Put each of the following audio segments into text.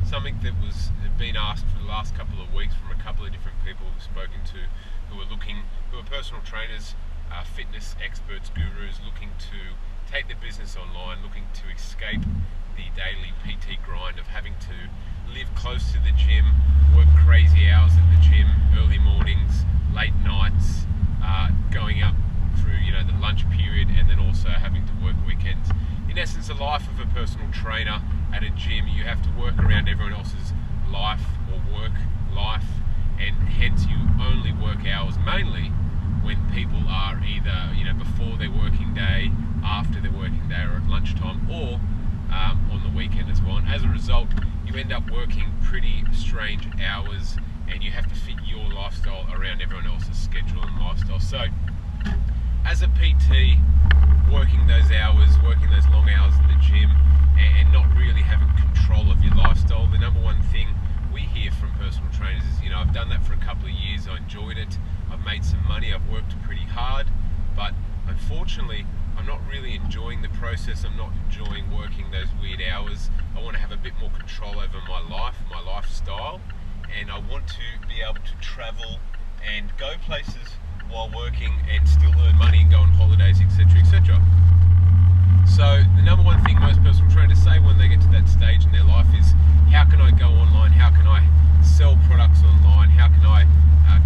something that was been asked for the last couple of weeks from a couple of different people we've spoken to who are personal trainers, fitness experts, gurus, looking to take their business online, looking to escape the daily PT grind of having to live close to the gym, work crazy hours at the gym, early mornings, late nights, going up through the lunch period, and then also having to work weekends. In essence, the life of a personal trainer at a gym, you have to work around everyone else's life or work life, and hence you only work hours mainly when people are either before their working day, after their working day, or at lunchtime, or on the weekend as well. And as a result, you end up working pretty strange hours, and you have to fit your lifestyle around everyone else's schedule and lifestyle. So as a PT, working those hours, working those long hours in the gym, and not really having control of your lifestyle, the number one thing we hear from personal trainers is, I've done that for a couple of years, I enjoyed it, I've made some money, I've worked pretty hard, but unfortunately I'm not really enjoying the process, I'm not enjoying working those weird hours. I want to have a bit more control over my life, my lifestyle, and I want to be able to travel and go places while working and still earn money and go on holidays, etc, etc. So the number one thing most personal trainers say when they get to that stage in their life is, how can I go online, how can I sell products online, how can I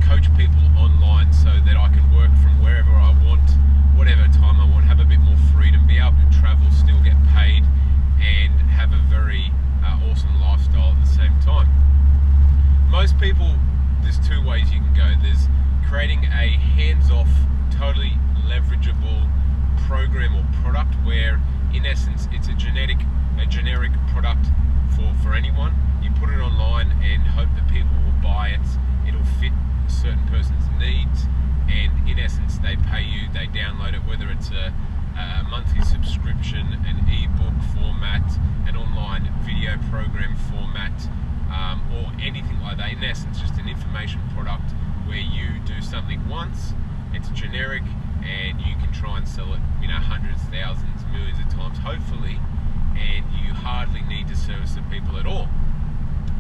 coach people online so that I can work from wherever I want, whatever time I want, have a bit more freedom, be able to travel, still get paid, and have a very awesome lifestyle at the same time. Most people, there's two ways you can go. There's creating a hands-off, totally leverageable program or product where in essence it's a generic product for anyone. You put it online and hope that people will buy it, it'll fit a certain person's needs, and in essence they pay you, they download it, whether it's a monthly subscription, an ebook format, an online video program format, or anything like that. In essence, just an information product where you do something once, it's generic, and you can try and sell it hundreds, thousands, millions of times hopefully, and you hardly need to service the people at all.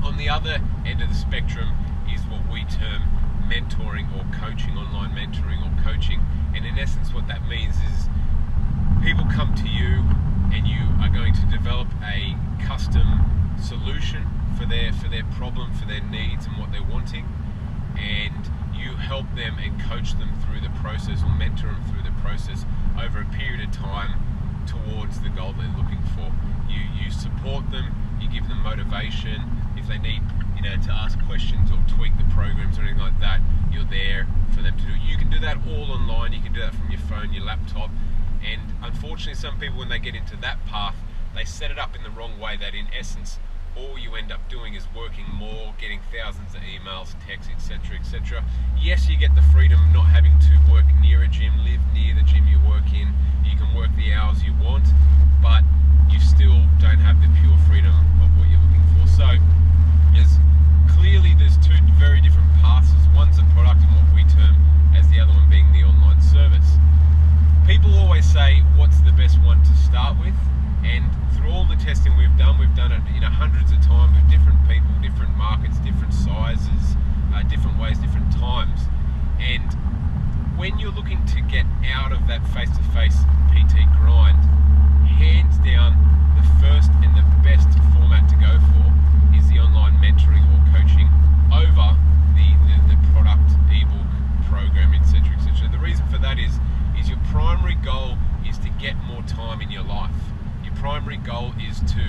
On the other end of the spectrum is what we term mentoring or coaching, online mentoring or coaching, and in essence what that means is people come to you and you are going to develop a custom solution for their problem, for their needs and what they're wanting, and you help them and coach them through the process or mentor them through the process over a period of time towards the goal they're looking for. You support them, you give them motivation. If they need to ask questions or tweak the programs or anything like that, you're there for them to do. You can do that all online, you can do that from your phone, your laptop, and unfortunately some people, when they get into that path, they set it up in the wrong way, that in essence all you end up doing is working more, getting thousands of emails, texts, etc, etc. Yes, you get the freedom of not having to work near a gym, live near the gym you work in, you can work the hours you want, but you still don't have the pure freedom of what you're looking for. So there's two very different paths. One's a product and what we term as the other one being the online service. People always say, what's the best one to start with? And through all the testing we've done it hundreds of times with different people, different markets, different sizes, different ways, different times. And when you're looking to get out of that face-to-face PT grind, hands down, the first and the best format to go for is the online mentoring or coaching over the product, ebook, program, etc, etc. The reason for that is your primary goal is to get more time in your life. Your primary goal is to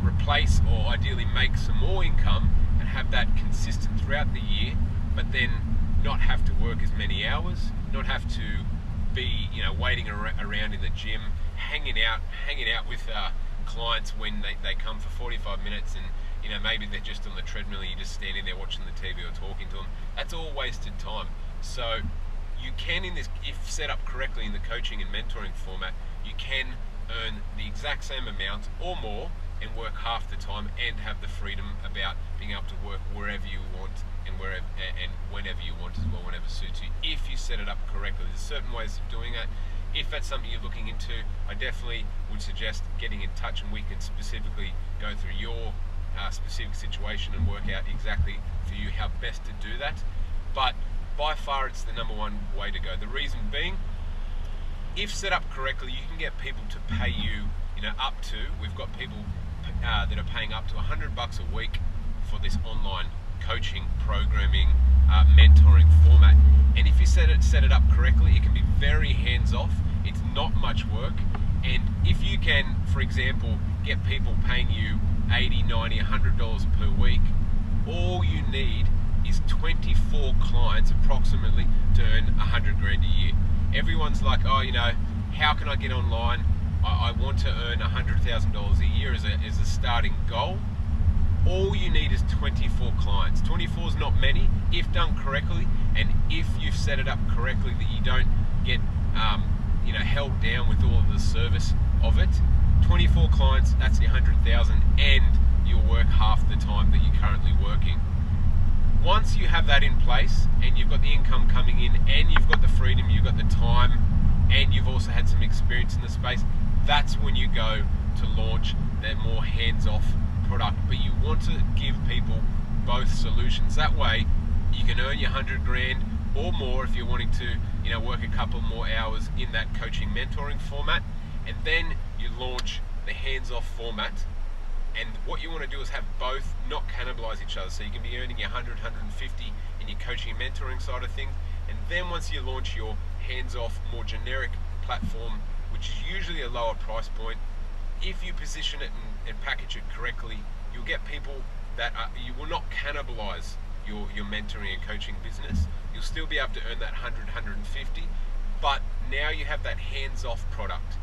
replace or ideally make some more income and have that consistent throughout the year, but then not have to work as many hours, not have to be waiting around in the gym, hanging out with clients when they come for 45 minutes and maybe they're just on the treadmill and you're just standing there watching the TV or talking to them. That's all wasted time. So you can, if set up correctly in the coaching and mentoring format, you can earn the exact same amount or more and work half the time and have the freedom about being able to work wherever you want and whenever you want as well, whenever suits you, if you set it up correctly. There's certain ways of doing that. If that's something you're looking into, I definitely would suggest getting in touch and we can specifically go through your specific situation and work out exactly for you how best to do that. But by far it's the number one way to go. The reason being, if set up correctly, you can get people to pay you, up to, we've got people that are paying up to $100 a week for this online coaching, programming, mentoring format. And if you set it up correctly, it can be very hands-off. It's not much work. And if you can, for example, get people paying you $80, $90, $100 per week, all you need is 24 clients approximately to earn 100 grand a year. Everyone's like, oh, how can I get online? I want to earn $100,000 a year as a starting goal. All you need is 24 clients. 24 is not many if done correctly, and if you've set it up correctly that you don't get held down with all of the service of it. 24 clients, that's the 100,000, and you'll work half the time that you're currently working. Once you have that in place and you've got the income coming in and you've got the freedom, you've got the time, and you've also had some experience in the space, that's when you go to launch that more hands-off product. But you want to give people both solutions. That way you can earn your 100 grand or more if you're wanting to work a couple more hours in that coaching mentoring format, and then you launch the hands-off format. And what you want to do is have both not cannibalize each other, so you can be earning your 100, 150 in your coaching and mentoring side of things, and then once you launch your hands-off, more generic platform, which is usually a lower price point, if you position it and package it correctly, you'll get people that you will not cannibalize your mentoring and coaching business. You'll still be able to earn that 100, 150, but now you have that hands-off product,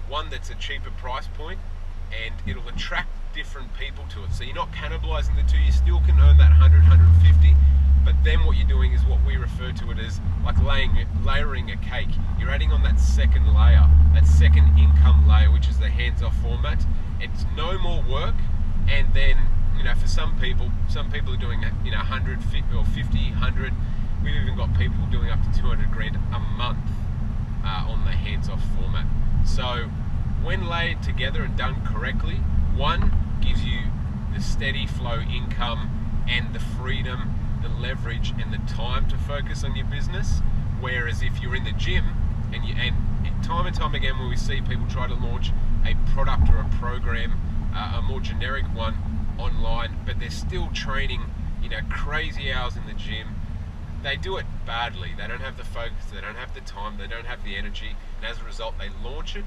one that's a cheaper price point, and it'll attract different people to it. So you're not cannibalizing the two, you still can earn that 100, 150, but then what you're doing is what we refer to it as like layering a cake. You're adding on that second layer, that second income layer, which is the hands-off format. It's no more work, and then for some people are doing 100 or 50, 100. We've even got people doing up to 200 grand a month on the hands-off format. So when layered together and done correctly, one gives you the steady flow income and the freedom, the leverage and the time to focus on your business. Whereas if you're in the gym and time and time again when we see people try to launch a product or a program, a more generic one online, but they're still training crazy hours in the gym, they do it badly. They don't have the focus, they don't have the time, they don't have the energy, and as a result they launch it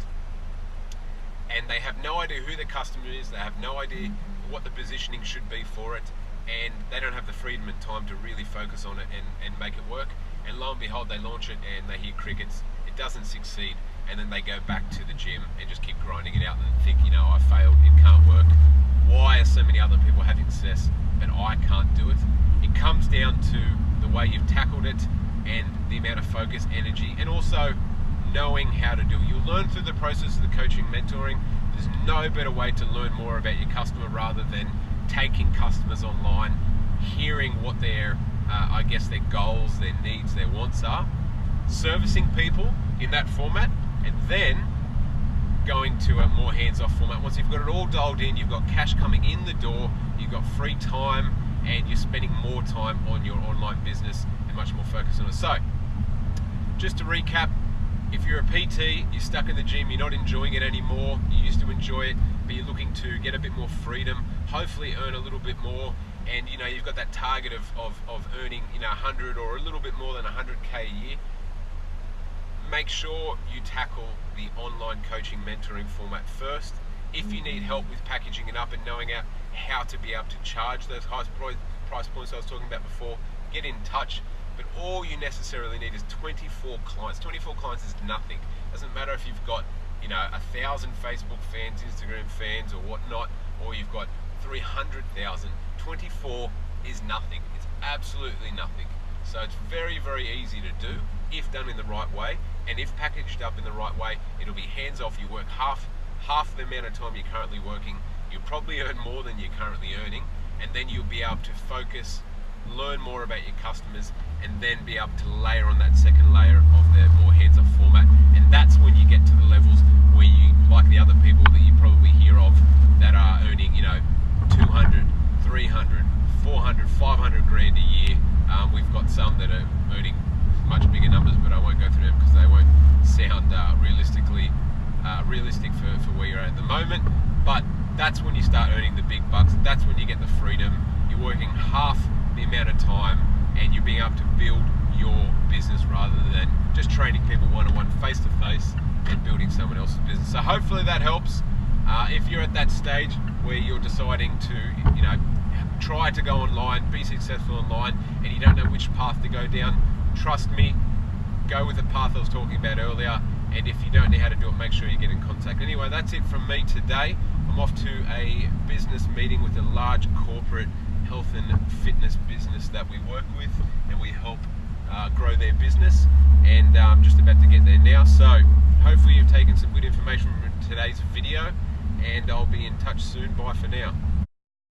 and they have no idea who the customer is, they have no idea what the positioning should be for it, and they don't have the freedom and time to really focus on it and make it work. And lo and behold, they launch it and they hear crickets, it doesn't succeed, and then they go back to the gym and just keep grinding it out and think, I failed, it can't work. Why are so many other people having success but I can't do it? It comes down to the way you've tackled it and the amount of focus, energy, and also knowing how to do it. You'll learn through the process of the coaching, mentoring. There's no better way to learn more about your customer rather than taking customers online, hearing what their their goals, their needs, their wants are, servicing people in that format, and then going to a more hands-off format. Once you've got it all dialed in, you've got cash coming in the door, you've got free time, and you're spending more time on your online business and much more focus on it. So, just to recap, if you're a PT, you're stuck in the gym, you're not enjoying it anymore, you used to enjoy it, but you're looking to get a bit more freedom, hopefully earn a little bit more, and you've got that target of earning 100 or a little bit more than 100k a year, make sure you tackle the online coaching mentoring format first. If you need help with packaging it up and knowing out how to be able to charge those high price points I was talking about before, get in touch. But all you necessarily need is 24 clients. 24 clients is nothing. Doesn't matter if you've got 1,000 Facebook fans, Instagram fans or whatnot, or you've got 300,000. 24 is nothing. It's absolutely nothing. So it's very, very easy to do if done in the right way, and if packaged up in the right way, it'll be hands off. You work half the amount of time you're currently working. You'll probably earn more than you're currently earning, and then you'll be able to focus, learn more about your customers, and then be able to layer on that second layer of the more hands-off format. And that's when you get to the levels where you, like the other people that you probably hear of that are earning 200, 100 grand a year. We've got some that are earning much bigger numbers, but I won't go through them because they won't sound realistic for where you're at the moment. But that's when you start earning the big bucks. That's when you get the freedom. You're working half the amount of time and you're being able to build your business rather than just training people one-on-one, face-to-face, and building someone else's business. So hopefully that helps. If you're at that stage where you're deciding to, try to go online, be successful online, and you don't know which path to go down, trust me, go with the path I was talking about earlier. And if you don't know how to do it, make sure you get in contact. Anyway, that's it from me today. I'm off to a business meeting with a large corporate health and fitness business that we work with, and we help grow their business, and I'm just about to get there now. So hopefully you've taken some good information from today's video, and I'll be in touch soon. Bye for now.